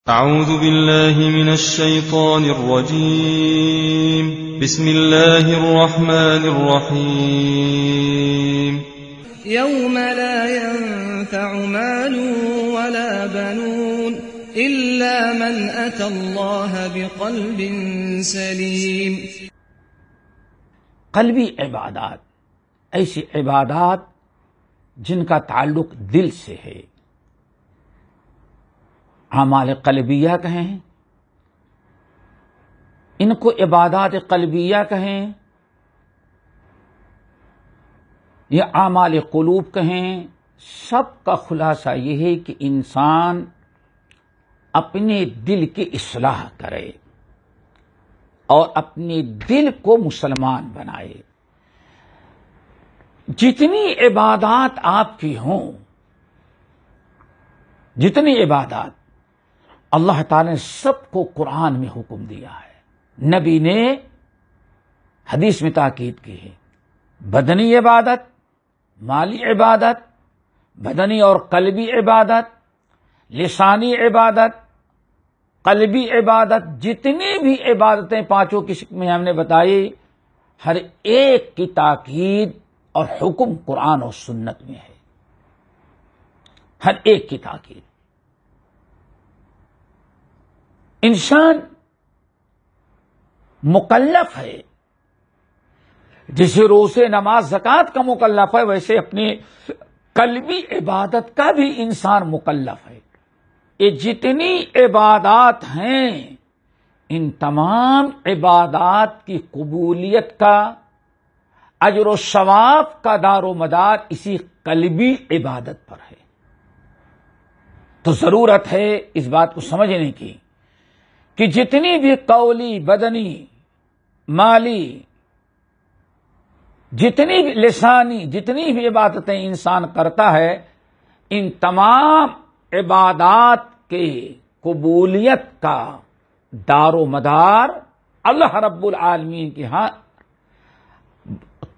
أعوذ بالله من الشيطان الرجيم. بسم الله الرحمن الرحيم. يوم لا ينفع مال ولا بنون إلا من أتى الله بقلب سليم. قلبی عبادات ایسی عبادات جن کا تعلق دل سے ہے، اعمال قلبیہ کہیں، ان کو عبادات قلبیہ کہیں یا اعمال قلوب کہیں، سب کا خلاصہ یہ ہے کہ انسان اپنے دل کی اصلاح کرے اور اپنے دل کو مسلمان بنائے. جتنی عبادات آپ کی ہوں، جتنی عبادات اللہ تعالی نے سب کو قرآن میں حکم دیا ہے، نبی نے حدیث میں تاکید کی ہے. بدنی عبادت، مالی عبادت، بدنی اور قلبی عبادت، لسانی عبادت، قلبی عبادت، جتنی بھی عبادتیں پانچوں کی شکل میں ہم نے بتائی، ہر ایک کی تاکید اور حکم قرآن اور سنت میں ہے. ہر ایک کی تاکید. انسان مکلف ہے، جسے روزے نماز زکوٰۃ کا مکلف ہے، ویسے اپنی قلبی عبادت کا بھی انسان مکلف ہے. یہ جتنی عبادات ہیں، ان تمام عبادات کی قبولیت کا، اجر و ثواب کا دار و مدار اسی قلبی عبادت پر ہے. تو ضرورت ہے اس بات کو سمجھنے کی کہ جتنی بھی قولی، بدنی، مالی، جتنی بھی لسانی، جتنی بھی عبادتیں انسان کرتا ہے، ان تمام عبادات کے قبولیت کا دار و مدار اللہ رب العالمین کے ہاں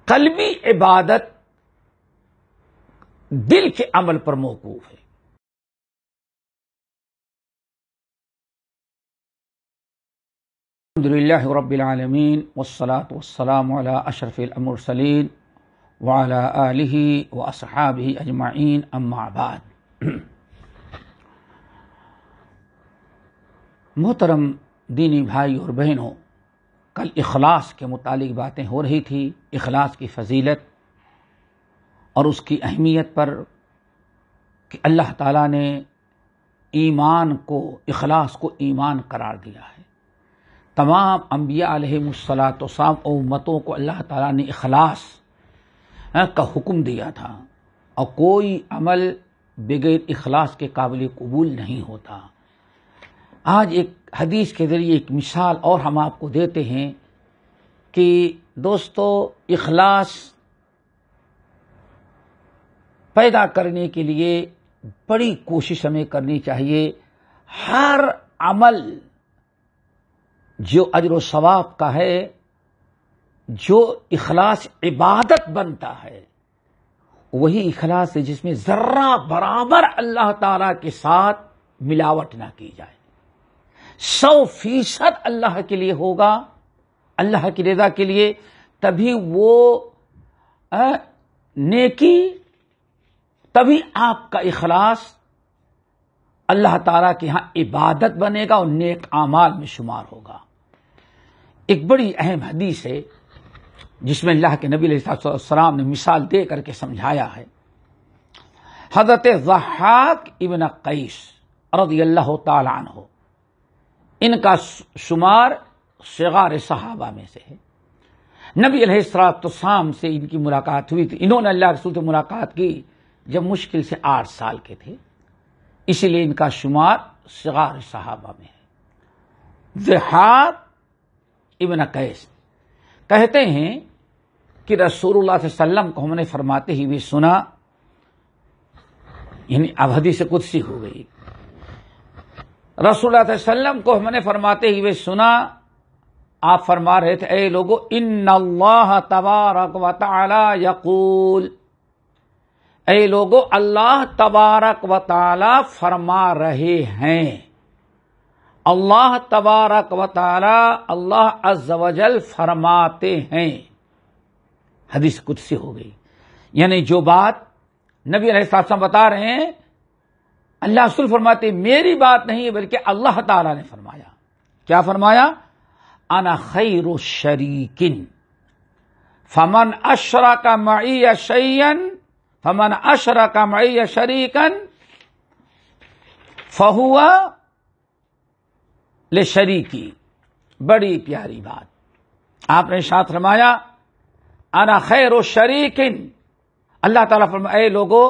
قلبی عبادت، دل کے عمل پر موقوف ہے. الحمدللہ رب العالمین والصلاة والسلام علی اشرف المرسلین وعلی آلہ واصحابہ اجمعین، اما بعد. محترم دینی بھائی اور بہنوں، کل اخلاص کے متعلق باتیں ہو رہی تھی، اخلاص کی فضیلت اور اس کی اہمیت پر کہ اللہ تعالیٰ نے ایمان کو، اخلاص کو ایمان قرار دیا ہے. تمام انبیاء علیہ الصلاۃ والسلام اور امتوں کو اللہ تعالیٰ نے اخلاص کا حکم دیا تھا، اور کوئی عمل بغیر اخلاص کے قابل قبول نہیں ہوتا. آج ایک حدیث کے ذریعے ایک مثال اور ہم آپ کو دیتے ہیں کہ دوستو، اخلاص پیدا کرنے کے لیے بڑی کوشش ہمیں کرنی چاہیے. ہر عمل جو اجر و ثواب کا ہے، جو اخلاص عبادت بنتا ہے، وہی اخلاص ہے جس میں ذرہ برابر اللہ تعالی کے ساتھ ملاوٹ نہ کی جائے. 100% اللہ کے لیے ہوگا، اللہ کی رضا کے لیے، تبھی وہ نیکی، تبھی آپ کا اخلاص اللہ تعالیٰ کے ہاں عبادت بنے گا اور نیک اعمال میں شمار ہوگا. ایک بڑی اہم حدیث ہے جس میں اللہ کے نبی علیہ السلام نے مثال دے کر کے سمجھایا ہے. حضرت ضحاک ابن قیس رضی اللہ تعالی عنہ، ان کا شمار صغار صحابہ میں سے ہے. نبی علیہ السلام سے ان کی ملاقات ہوئی تھی. انہوں نے اللہ رسول سے ملاقات کی جب مشکل سے 8 سال کے تھے، اسی لیے ان کا شمار صغار صحابہ میں ہے. ضحاک ابن قیس کہتے ہیں کہ رسول اللہ صلی اللہ علیہ وسلم کو ہم نے فرماتے ہی بھی سنا، یعنی اب حدیث قدسی ہو گئی. رسول اللہ صلی اللہ علیہ وسلم کو ہم نے فرماتے ہی بھی سنا، آپ فرما رہے تھے، اے لوگو، ان اللہ تبارک و تعالی یقول، اے لوگو، اللہ تبارک و تعالی فرما رہے ہیں اللہ تبارک و تعالی اللہ عز و جل فرماتے ہیں، حدیث قدسی ہو گئی، یعنی جو بات نبی علیہ السلام بتا رہے ہیں اللہ رسول فرماتے ہیں میری بات نہیں بلکہ اللہ تعالی نے فرمایا۔ کیا فرمایا؟ انا خیر الشریک فمن اشرک معی شیئا فمن اشرک معی شریکا فہو لشریکی۔ بڑی پیاری بات آپ نے ارشاد فرمایا انا خیر الشریک، اللہ تعالیٰ فرمایا اے لوگو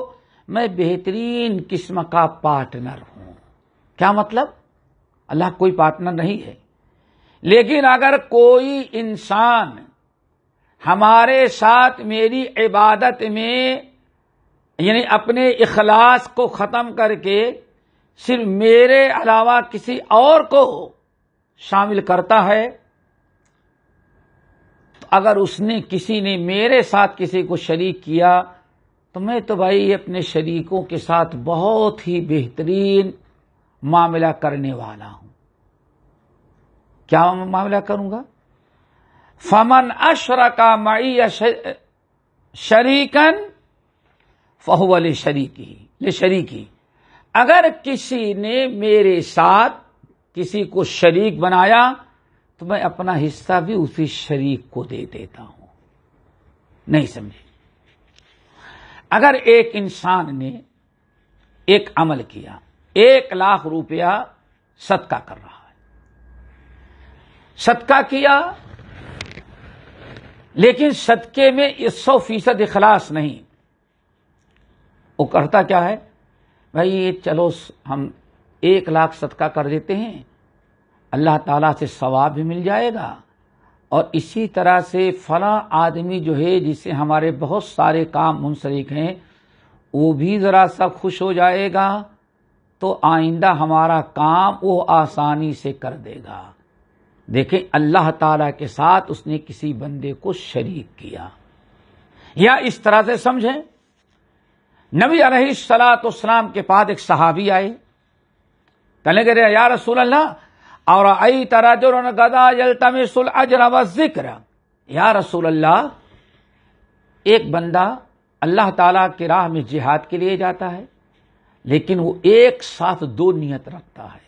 میں بہترین قسم کا پارٹنر ہوں۔ کیا مطلب؟ اللہ کوئی پارٹنر نہیں ہے، لیکن اگر کوئی انسان ہمارے ساتھ میری عبادت میں یعنی اپنے اخلاص کو ختم کر کے صرف میرے علاوہ کسی اور کو شامل کرتا ہے، تو اگر اس نے کسی نے میرے ساتھ کسی کو شریک کیا تو میں تو بھائی اپنے شریکوں کے ساتھ بہت ہی بہترین معاملہ کرنے والا ہوں۔ کیا معاملہ کروں گا؟ فمن اشرک معی شریکا فہو لشریکی، اگر کسی نے میرے ساتھ کسی کو شریک بنایا تو میں اپنا حصہ بھی اسی شریک کو دے دیتا ہوں۔ نہیں سمجھے؟ اگر ایک انسان نے ایک عمل کیا، 1,00,000 روپیہ صدقہ کر رہا ہے، صدقہ کیا لیکن صدقے میں 100% اخلاص نہیں، وہ کرتا کیا ہے؟ بھائی چلو ہم 1,00,000 صدقہ کر دیتے ہیں، اللہ تعالیٰ سے ثواب بھی مل جائے گا، اور اسی طرح سے فلاں آدمی جو ہے جس سے ہمارے بہت سارے کام منسلک ہیں وہ بھی ذرا سا خوش ہو جائے گا، تو آئندہ ہمارا کام وہ آسانی سے کر دے گا۔ دیکھیں اللہ تعالیٰ کے ساتھ اس نے کسی بندے کو شریک کیا۔ یا اس طرح سے سمجھیں، نبی علیہ الصلوۃ والسلام کے پاس ایک صحابی آئے، کہنے لگے یا رسول اللہ اورأیت رجلا غدا یلتمس الاجر والذکر، یا رسول اللہ ایک بندہ اللہ تعالیٰ کی راہ میں جہاد کے لیے جاتا ہے لیکن وہ ایک ساتھ 2 نیت رکھتا ہے،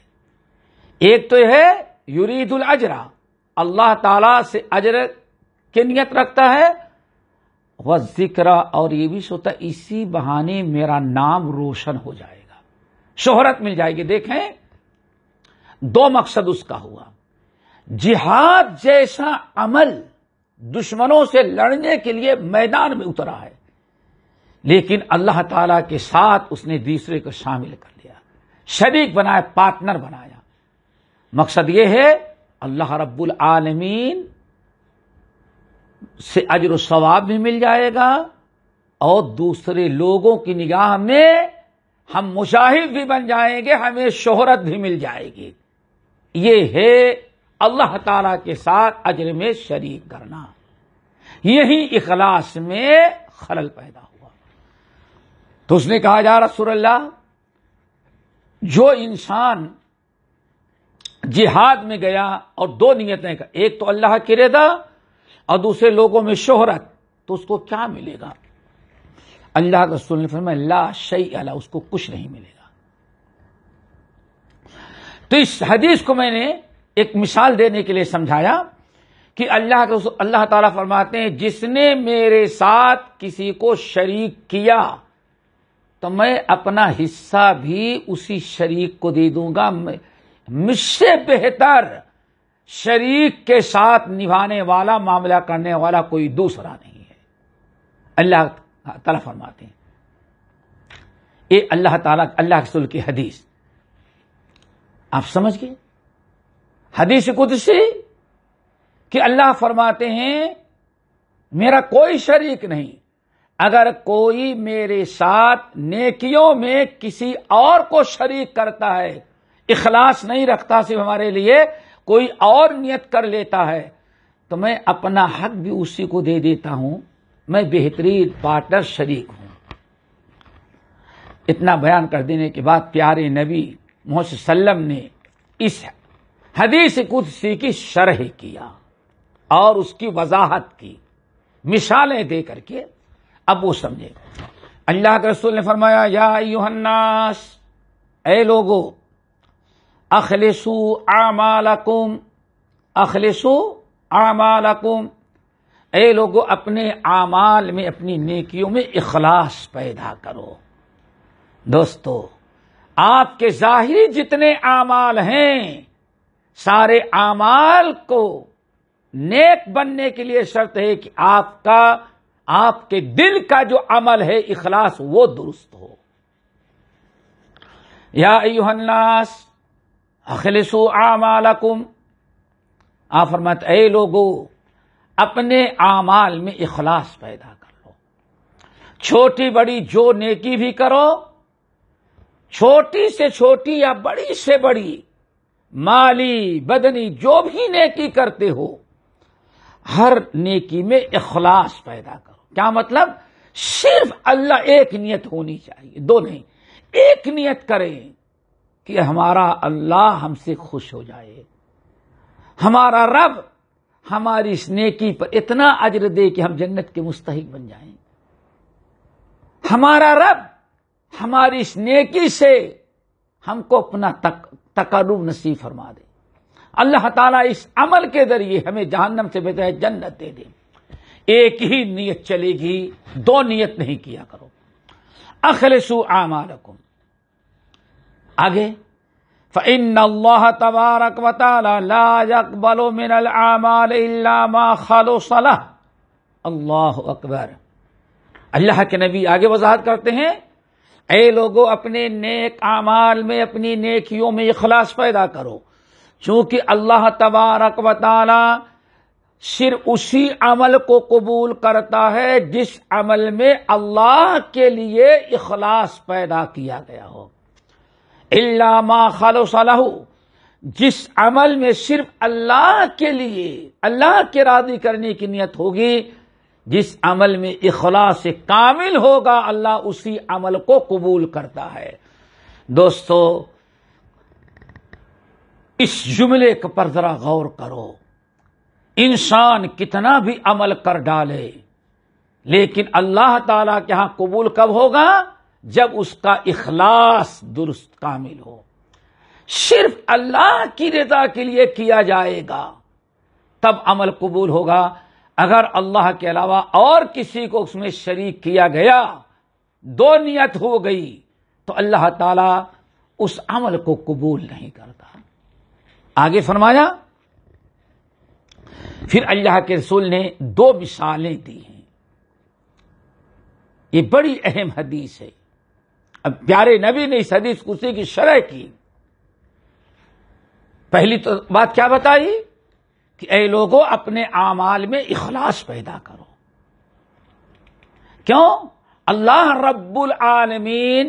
ایک تو ہے یرید الاجر، اللہ تعالیٰ سے اجر کی نیت رکھتا ہے، والذکر، اور یہ بھی سوچتا اسی بہانے میرا نام روشن ہو جائے گا، شہرت مل جائے گی۔ دیکھیں 2 مقصد اس کا ہوا، جہاد جیسا عمل دشمنوں سے لڑنے کے لیے میدان میں اترا ہے، لیکن اللہ تعالی کے ساتھ اس نے دوسرے کو شامل کر لیا، شریک بنایا، پارٹنر بنایا۔ مقصد یہ ہے اللہ رب العالمین سے اجر و ثواب بھی مل جائے گا، اور دوسرے لوگوں کی نگاہ میں ہم مشاہد بھی بن جائیں گے، ہمیں شہرت بھی مل جائے گی۔ یہ ہے اللہ تعالی کے ساتھ اجر میں شریک کرنا، یہی اخلاص میں خلل پیدا ہوا۔ تو اس نے کہا یا رسول اللہ جو انسان جہاد میں گیا اور 2 نیتیں کا، ایک تو اللہ کی رضا اور دوسرے لوگوں میں شہرت، تو اس کو کیا ملے گا؟ اللہ کے رسول نے فرمایا لا شیء له، اس کو کچھ نہیں ملے گا۔ تو اس حدیث کو میں نے ایک مثال دینے کے لیے سمجھایا کہ اللہ تعالیٰ فرماتے ہیں جس نے میرے ساتھ کسی کو شریک کیا تو میں اپنا حصہ بھی اسی شریک کو دے دوں گا، مجھ سے بہتر شریک کے ساتھ نبھانے والا، معاملہ کرنے والا کوئی دوسرا نہیں ہے۔ اللہ تعالیٰ فرماتے ہیں یہ اللہ تعالیٰ اللہ کے رسول کی حدیث، آپ سمجھ گئے؟ حدیث قدسی کہ اللہ فرماتے ہیں میرا کوئی شریک نہیں، اگر کوئی میرے ساتھ نیکیوں میں کسی اور کو شریک کرتا ہے، اخلاص نہیں رکھتا صرف ہمارے لیے، کوئی اور نیت کر لیتا ہے، تو میں اپنا حق بھی اسی کو دے دیتا ہوں، میں بہترین پارٹنر شریک ہوں۔ اتنا بیان کر دینے کے بعد پیارے نبی محمد صلی اللہ علیہ وسلم نے اس حدیث قدسی کی شرح کیا اور اس کی وضاحت کی مثالیں دے کر کے. اب وہ سمجھے. اللہ کے رسول نے فرمایا یا ایھا الناس، اے لوگو، اخلصوا اعمالکم، اخلصوا اعمالکم، اے لوگو اپنے اعمال میں، اپنی نیکیوں میں اخلاص پیدا کرو. دوستو، آپ کے ظاہری جتنے اعمال ہیں، سارے اعمال کو نیک بننے کے لیے شرط ہے کہ آپ کے دل کا جو عمل ہے اخلاص وہ درست ہو. یا ایھا الناس اخلصوا اعمالکم، آپ فرماتے اے لوگو اپنے اعمال میں اخلاص پیدا کر لو. چھوٹی بڑی جو نیکی بھی کرو، چھوٹی سے چھوٹی یا بڑی سے بڑی، مالی بدنی جو بھی نیکی کرتے ہو، ہر نیکی میں اخلاص پیدا کرو. کیا مطلب؟ صرف اللہ، ایک نیت ہونی چاہیے، دو نہیں، ایک نیت کریں کہ ہمارا اللہ ہم سے خوش ہو جائے، ہمارا رب ہماری اس نیکی پر اتنا اجر دے کہ ہم جنت کے مستحق بن جائیں، ہمارا رب ہماری اس نیکی سے ہم کو اپنا تقرب نصیب فرما دے، اللہ تعالیٰ اس عمل کے ذریعے ہمیں جہنم سے بچا ہے، جنت دے دے. ایک ہی نیت چلے گی، دو نیت نہیں کیا کرو. اخلصوا اعمالکم. آگے فإن اللہ تبارک و تعالی لا يقبل من الاعمال الا ما خلص له. اللہ اکبر. اللہ کے نبی آگے وضاحت کرتے ہیں اے لوگو اپنے نیک اعمال میں، اپنی نیکیوں میں اخلاص پیدا کرو، چونکہ اللہ تبارک و تعالی صرف اسی عمل کو قبول کرتا ہے جس عمل میں اللہ کے لیے اخلاص پیدا کیا گیا ہو. الا ما خلص له، جس عمل میں صرف اللہ کے لیے، اللہ کے راضی کرنے کی نیت ہوگی، جس عمل میں اخلاص کامل ہوگا، اللہ اسی عمل کو قبول کرتا ہے. دوستو، اس جملے پر ذرا غور کرو. انسان کتنا بھی عمل کر ڈالے، لیکن اللہ تعالی کے ہاں قبول کب ہوگا؟ جب اس کا اخلاص درست کامل ہو. صرف اللہ کی رضا کے لیے کیا جائے گا تب عمل قبول ہوگا. اگر اللہ کے علاوہ اور کسی کو اس میں شریک کیا گیا، دو نیت ہو گئی، تو اللہ تعالی اس عمل کو قبول نہیں کرتا. آگے فرمایا، پھر اللہ کے رسول نے دو مثالیں دی ہیں. یہ بڑی اہم حدیث ہے. اب پیارے نبی نے اس حدیث قدسی کی شرح کی. پہلی تو بات کیا بتائی کہ اے لوگوں اپنے اعمال میں اخلاص پیدا کرو. کیوں؟ اللہ رب العالمین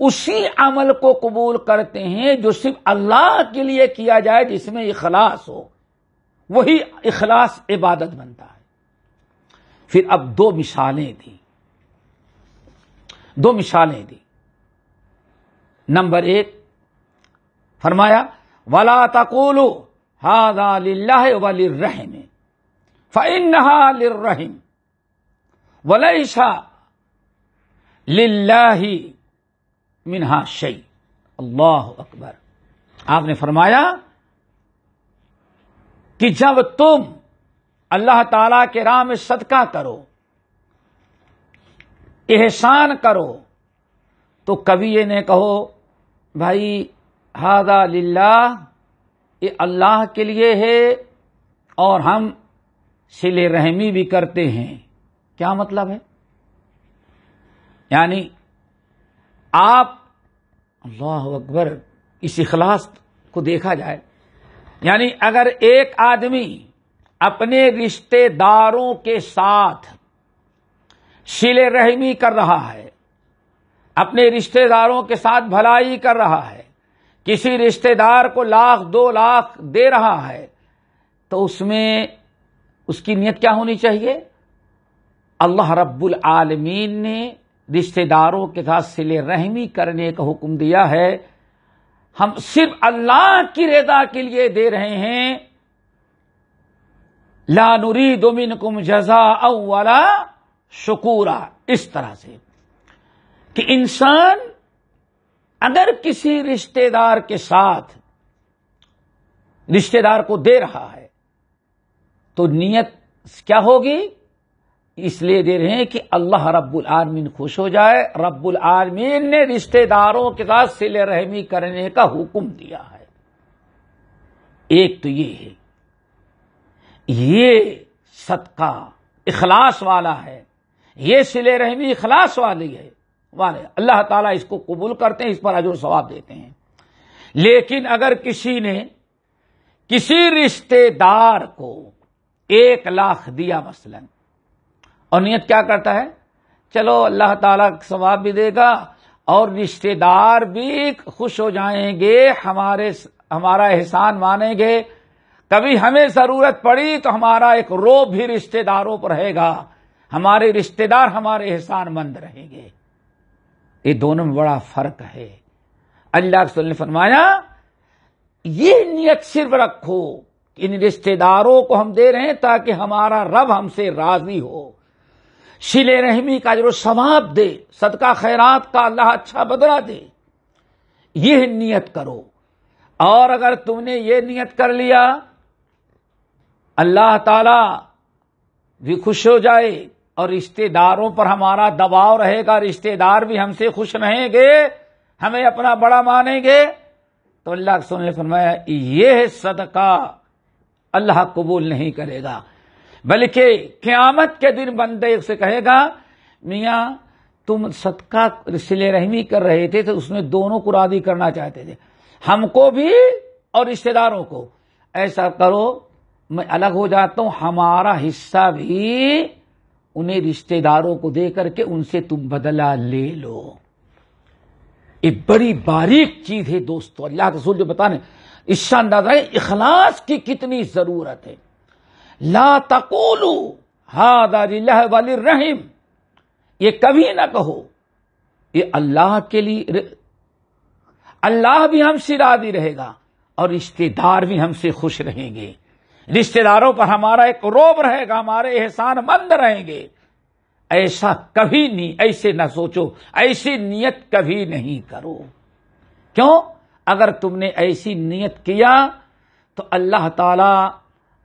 اسی عمل کو قبول کرتے ہیں جو صرف اللہ کے لیے کیا جائے، جس میں اخلاص ہو، وہی اخلاص عبادت بنتا ہے. پھر اب دو مثالیں دی. نمبر 1 فرمایا وَلَا تَقُولُوا هَذَا لِلَّهِ وَلِلرَّحِمِ فَإِنَّهَا لِلرَّحِمِ وَلَيْسَ لِلَّهِ مِنْهَا شَيْءٌ. اللہ اکبر. آپ نے فرمایا کہ جب تم اللہ تعالی کے راہ میں صدقہ کرو، احسان کرو، تو کبھی یہ نہ کہو بھائی ھذا للہ، یہ اللہ کے لیے ہے اور ہم صلہ رحمی بھی کرتے ہیں. کیا مطلب ہے؟ یعنی آپ، اللہ اکبر، اس اخلاص کو دیکھا جائے، یعنی اگر ایک آدمی اپنے رشتہ داروں کے ساتھ صلہ رحمی کر رہا ہے، اپنے رشتہ داروں کے ساتھ بھلائی کر رہا ہے، کسی رشتہ دار کو 1,00,000 2,00,000 دے رہا ہے، تو اس میں اس کی نیت کیا ہونی چاہیے؟ اللہ رب العالمین نے رشتہ داروں کے ساتھ صلہ رحمی کرنے کا حکم دیا ہے. ہم صرف اللہ کی رضا کے لیے دے رہے ہیں. لا نريد منکم جزاء ولا شکورا. اس طرح سے کہ انسان اگر کسی رشتہ دار کے ساتھ رشتہ دار کو دے رہا ہے تو نیت کیا ہوگی؟ اس لیے دے رہے ہیں کہ اللہ رب العالمین خوش ہو جائے. رب العالمین نے رشتہ داروں کے ساتھ صلہ رحمی کرنے کا حکم دیا ہے. ایک تو یہ ہے، یہ صدقہ اخلاص والا ہے، یہ صلہ رحمی اخلاص والی ہے والے اللہ تعالیٰ اس کو قبول کرتے ہیں، اس پر اجر و ثواب دیتے ہیں. لیکن اگر کسی نے کسی رشتہ دار کو 1,00,000 دیا مثلا، اور نیت کیا کرتا ہے؟ چلو اللہ تعالیٰ ثواب بھی دے گا اور رشتہ دار بھی خوش ہو جائیں گے، ہمارا احسان مانیں گے، کبھی ہمیں ضرورت پڑی تو ہمارا ایک روب بھی رشتہ داروں پر رہے گا، ہمارے رشتہ دار ہمارے احسان مند رہیں گے. یہ دونوں میں بڑا فرق ہے. اللہ کے رسول نے فرمایا یہ نیت صرف رکھو کہ ان رشتہ داروں کو ہم دے رہے ہیں تاکہ ہمارا رب ہم سے راضی ہو، صلہ رحمی کا اجر و ثواب دے، صدقہ خیرات کا اللہ اچھا بدلہ دے. یہ نیت کرو. اور اگر تم نے یہ نیت کر لیا اللہ تعالی بھی خوش ہو جائے اور رشتہ داروں پر ہمارا دباؤ رہے گا، رشتہ دار بھی ہم سے خوش رہیں گے، ہمیں اپنا بڑا مانیں گے، تو اللہ کے رسول نے فرمایا یہ صدقہ اللہ قبول نہیں کرے گا. بلکہ قیامت کے دن بندے سے کہے گا میاں تم صدقہ صلہ رحمی کر رہے تھے تو اس میں دونوں کو راضی کرنا چاہتے تھے، ہم کو بھی اور رشتہ داروں کو. ایسا کرو میں الگ ہو جاتا ہوں، ہمارا حصہ بھی انہیں رشتہ داروں کو دے کر کے ان سے تم بدلہ لے لو. یہ بڑی باریک چیز ہے دوستو. اللہ کے رسول جو بتانے اس سے اندازہ ہے اخلاص کی کتنی ضرورت ہے. لا تقولوا ھذا للہ وللرحم، یہ کبھی نہ کہو یہ اللہ کے لیے، اللہ بھی ہم سے راضی رہے گا اور رشتہ دار بھی ہم سے خوش رہیں گے، رشتہ داروں پر ہمارا ایک روب رہے گا، ہمارے احسان مند رہیں گے. ایسا کبھی نہیں، ایسے نہ سوچو، ایسی نیت کبھی نہیں کرو. کیوں؟ اگر تم نے ایسی نیت کیا تو اللہ تعالی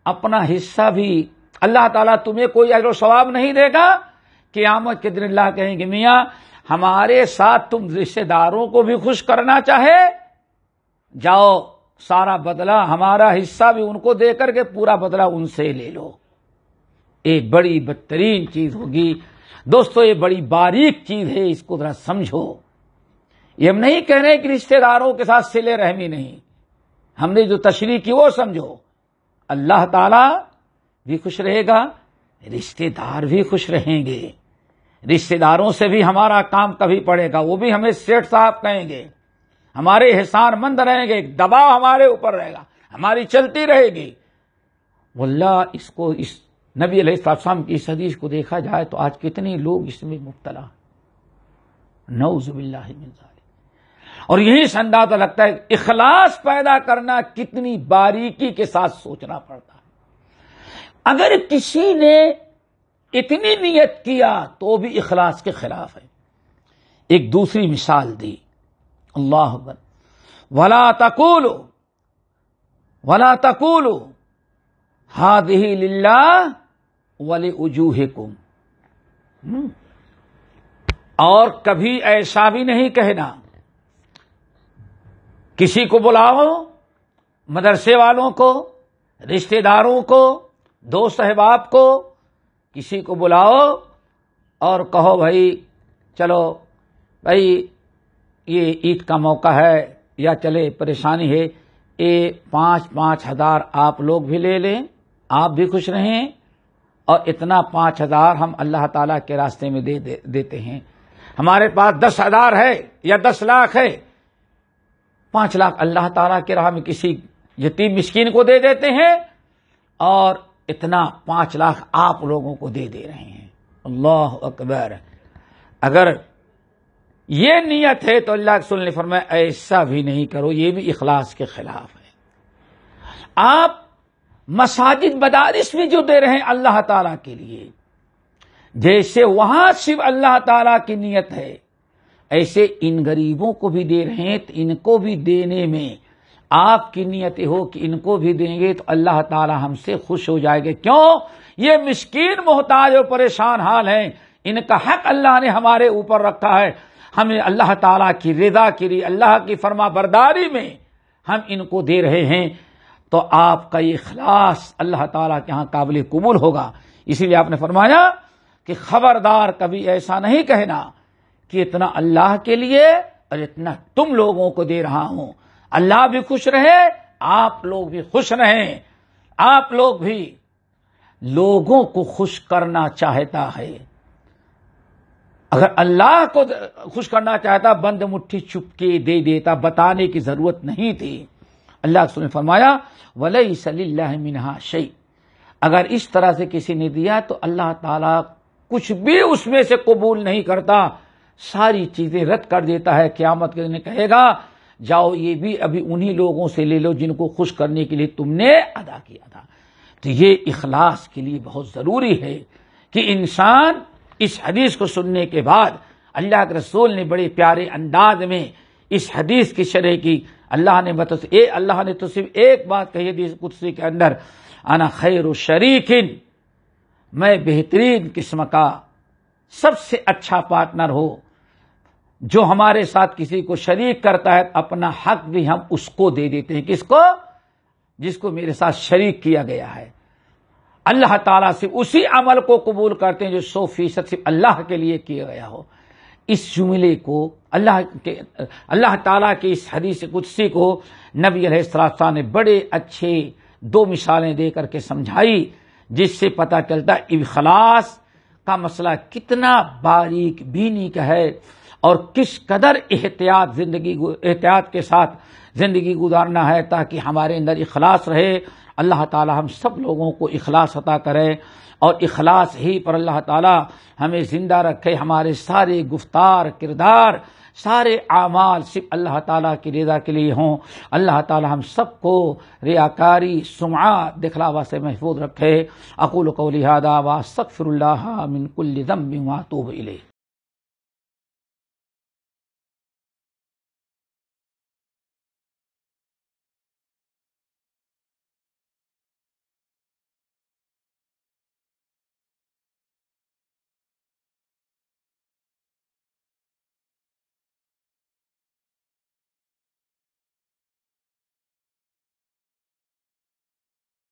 اپنا حصہ بھی، اللہ تعالیٰ تمہیں کوئی اجر و ثواب نہیں دے گا. قیامت کے دن اللہ کہیں گے میاں ہمارے ساتھ تم رشتہ داروں کو بھی خوش کرنا چاہے، جاؤ سارا بدلہ ہمارا حصہ بھی ان کو دے کر کے پورا بدلہ ان سے لے لو. ایک بڑی بدترین چیز ہوگی دوستو، یہ بڑی باریک چیز ہے، اس کو ذرا سمجھو. یہ ہم نہیں کہہ رہے کہ رشتہ داروں کے ساتھ صلہ رحمی نہیں، ہم نے جو تشریح کی وہ سمجھو. اللہ تعالی بھی خوش رہے گا، رشتہ دار بھی خوش رہیں گے، رشتہ داروں سے بھی ہمارا کام کبھی پڑے گا، وہ بھی ہمیں سیٹھ صاحب کہیں گے، ہمارے احسان مند رہیں گے، ایک دباؤ ہمارے اوپر رہے گا، ہماری چلتی رہے گی. واللہ اس نبی علیہ السلام کی اس حدیث کو دیکھا جائے تو آج کتنے لوگ اس میں مبتلا، نعوذ باللہ من ذالک. اور یہی سے اندازہ لگتا ہے اخلاص پیدا کرنا کتنی باریکی کے ساتھ سوچنا پڑتا ہے. اگر کسی نے اتنی نیت کیا تو بھی اخلاص کے خلاف ہے. ایک دوسری مثال دی، اللہ اکبر، ولا تقولوا هذه للہ ولوجوہکم، اور کبھی ایسا بھی نہیں کہنا کسی کو بلاؤ، مدرسے والوں کو، رشتہ داروں کو، دوست احباب کو، کسی کو بلاؤ اور کہو بھائی چلو بھائی یہ عید کا موقع ہے یا چلے پریشانی ہے، یہ 5,000 آپ لوگ بھی لے لیں، آپ بھی خوش رہیں، اور اتنا 5,000 ہم اللہ تعالیٰ کے راستے میں دیتے ہیں. ہمارے پاس 10,000 ہے یا 10 لاکھ ہے، 5 لاکھ اللہ تعالیٰ کے راہ میں کسی یتیم مسکین کو دے دیتے ہیں، اور اتنا 5 لاکھ آپ لوگوں کو دے رہے ہیں. اللہ اکبر. اگر یہ نیت ہے تو اللہ کے رسول نے فرمایا ایسا بھی نہیں کرو، یہ بھی اخلاص کے خلاف ہے۔ آپ مساجد مدارس میں جو دے رہے ہیں اللہ تعالی کے لیے، جیسے وہاں صرف اللہ تعالی کی نیت ہے، ایسے ان غریبوں کو بھی دے رہے ہیں تو ان کو بھی دینے میں آپ کی نیت ہو کہ ان کو بھی دیں گے تو اللہ تعالی ہم سے خوش ہو جائے گا۔ کیوں؟ یہ مسکین محتاج اور پریشان حال ہیں، ان کا حق اللہ نے ہمارے اوپر رکھا ہے، ہمیں اللہ تعالیٰ کی رضا کے لیے، اللہ کی فرما برداری میں ہم ان کو دے رہے ہیں، تو آپ کا یہ اخلاص اللہ تعالیٰ کے ہاں قابل قبول ہوگا۔ اسی لیے آپ نے فرمایا کہ خبردار کبھی ایسا نہیں کہنا کہ اتنا اللہ کے لیے اور اتنا تم لوگوں کو دے رہا ہوں، اللہ بھی خوش رہے، آپ لوگ بھی خوش رہیں۔ آپ لوگ بھی لوگوں کو خوش کرنا چاہتا ہے، اگر اللہ کو خوش کرنا چاہتا بند مٹھی چپ کے دے دیتا، بتانے کی ضرورت نہیں تھی۔ اللہ رسول نے فرمایا وَلَيْسَ لِلَّهِ مِنْهَا شَيْءٌ، اگر اس طرح سے کسی نے دیا تو اللہ تعالیٰ کچھ بھی اس میں سے قبول نہیں کرتا، ساری چیزیں رد کر دیتا ہے۔ قیامت کے دن کہے گا جاؤ یہ بھی ابھی انہی لوگوں سے لے لو جن کو خوش کرنے کے لیے تم نے ادا کیا تھا۔ تو یہ اخلاص کے لیے بہت ضروری ہے کہ انسان اس حدیث کو سننے کے بعد، اللہ کے رسول نے بڑے پیارے انداز میں اس حدیث کی شرح کی۔ اللہ نے تو صرف ایک بات کہی حدیث قدسی کے اندر، انا خیر شریکن، میں بہترین قسم کا سب سے اچھا پارٹنر ہو، جو ہمارے ساتھ کسی کو شریک کرتا ہے اپنا حق بھی ہم اس کو دے دیتے ہیں۔ کس کو؟ جس کو میرے ساتھ شریک کیا گیا ہے۔ اللہ تعالیٰ سے اسی عمل کو قبول کرتے ہیں جو 100% صرف اللہ کے لیے کیا گیا ہو۔ اس جملے کو اللہ تعالیٰ کی اس حدیث قدسی کو نبی علیہ السلام نے بڑے اچھے 2 مثالیں دے کر کے سمجھائی، جس سے پتہ چلتا اخلاص کا مسئلہ کتنا باریک بینی کا ہے اور کس قدر احتیاط کے ساتھ زندگی گزارنا ہے تاکہ ہمارے اندر اخلاص رہے۔ اللہ تعالی ہم سب لوگوں کو اخلاص عطا کرے اور اخلاص ہی پر اللہ تعالی ہمیں زندہ رکھے، ہمارے سارے گفتار، کردار، سارے اعمال صرف اللہ تعالیٰ کی رضا کے لیے ہوں۔ اللہ تعالیٰ ہم سب کو ریاکاری، سمعہ، دکھلاوا سے محفوظ رکھے۔ اقول قولی ھذا واستغفر اللہ من کل ذنب واتوب الیہ۔